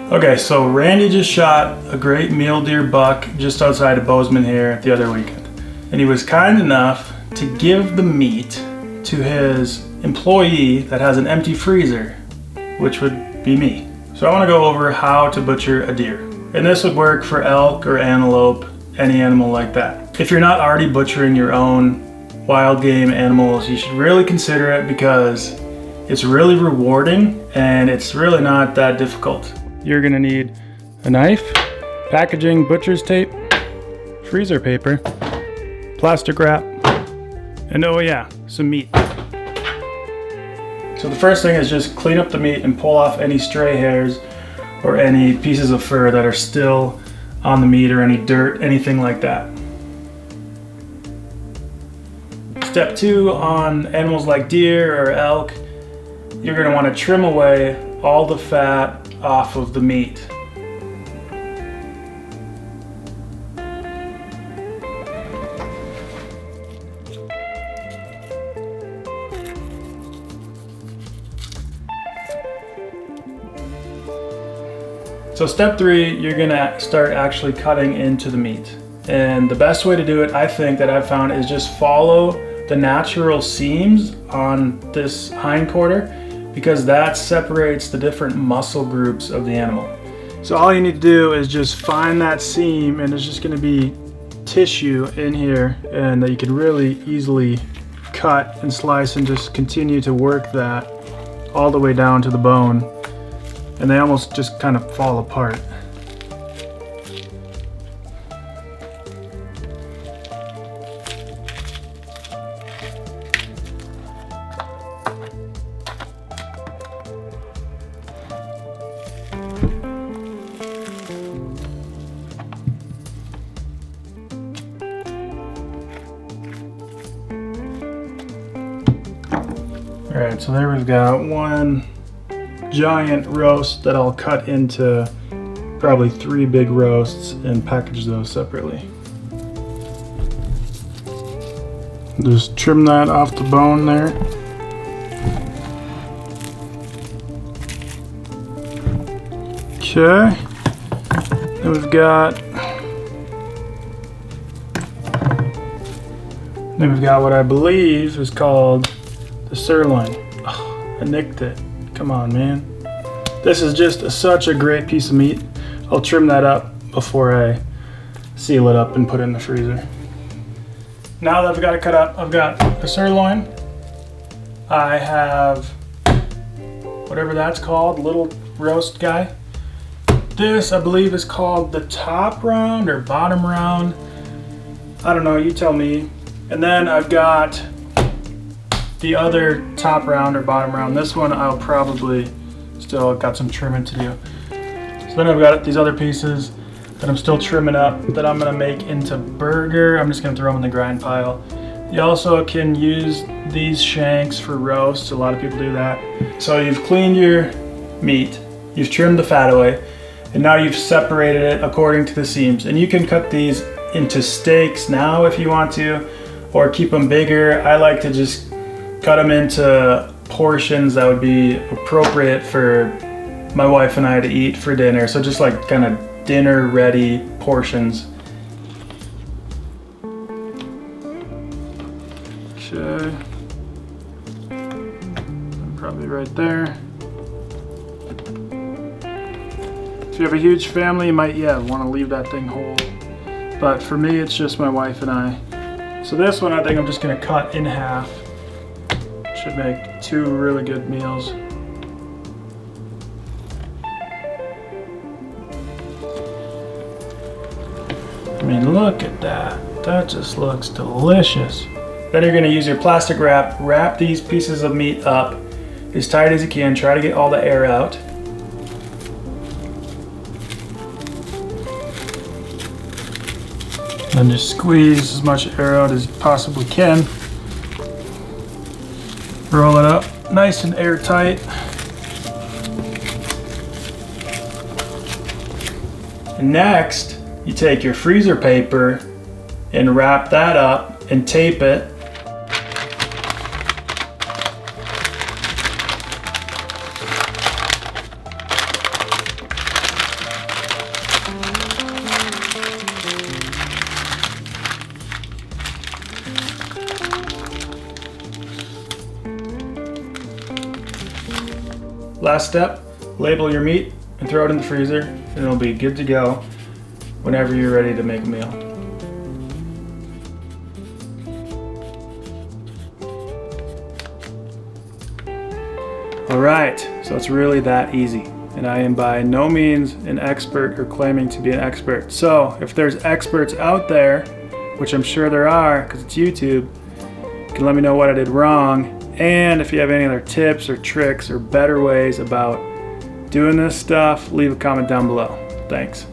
Okay, so Randy just shot a great mule deer buck just outside of Bozeman here the other weekend. And he was kind enough to give the meat to his employee that has an empty freezer, which would be me. So I want to go over how to butcher a deer. And this would work for elk or antelope, any animal like that. If you're not already butchering your own wild game animals, you should really consider it because it's really rewarding and it's really not that difficult. You're gonna need a knife, packaging, butcher's tape, freezer paper, plastic wrap, and oh yeah, some meat. So the first thing is just clean up the meat and pull off any stray hairs or any pieces of fur that are still on the meat or any dirt, anything like that. Step 2 on animals like deer or elk, you're gonna wanna trim away all the fat off of the meat. So step 3, you're gonna start actually cutting into the meat. And the best way to do it, I think, that I've found is just follow the natural seams on this hindquarter, because that separates the different muscle groups of the animal. So all you need to do is just find that seam, and it's just gonna be tissue in here, and that you can really easily cut and slice and just continue to work that all the way down to the bone. And they almost just kind of fall apart. Alright, so there we've got one giant roast that I'll cut into probably 3 big roasts and package those separately. Just trim that off the bone there. Okay, then we've got what I believe is called the sirloin. Oh, I nicked it. Come on, man. This is just such a great piece of meat. I'll trim that up before I seal it up and put it in the freezer. Now that I've got it cut up, I've got the sirloin. I have whatever that's called, little roast guy. This, I believe, is called the top round or bottom round. I don't know, you tell me. And then I've got the other top round or bottom round. This one I'll probably still got some trimming to do. So then I've got these other pieces that I'm still trimming up that I'm gonna make into burger. I'm just gonna throw them in the grind pile. You also can use these shanks for roasts. A lot of people do that. So you've cleaned your meat, you've trimmed the fat away, and now you've separated it according to the seams. And you can cut these into steaks now if you want to, or keep them bigger. I like to just cut them into portions that would be appropriate for my wife and I to eat for dinner. So just like kind of dinner ready portions. Okay. Probably right there. If you have a huge family, you might, want to leave that thing whole. But for me, it's just my wife and I. So this one, I think I'm just gonna cut in half. Should make 2 really good meals. I mean, look at that. That just looks delicious. Then you're gonna use your plastic wrap, wrap these pieces of meat up as tight as you can. Try to get all the air out. And just squeeze as much air out as you possibly can. Roll it up nice and airtight. And next, you take your freezer paper and wrap that up and tape it. Last step, label your meat and throw it in the freezer, and it'll be good to go whenever you're ready to make a meal. All right, so it's really that easy. And I am by no means an expert or claiming to be an expert. So if there's experts out there, which I'm sure there are because it's YouTube, you can let me know what I did wrong. And if you have any other tips or tricks or better ways about doing this stuff, leave a comment down below. Thanks.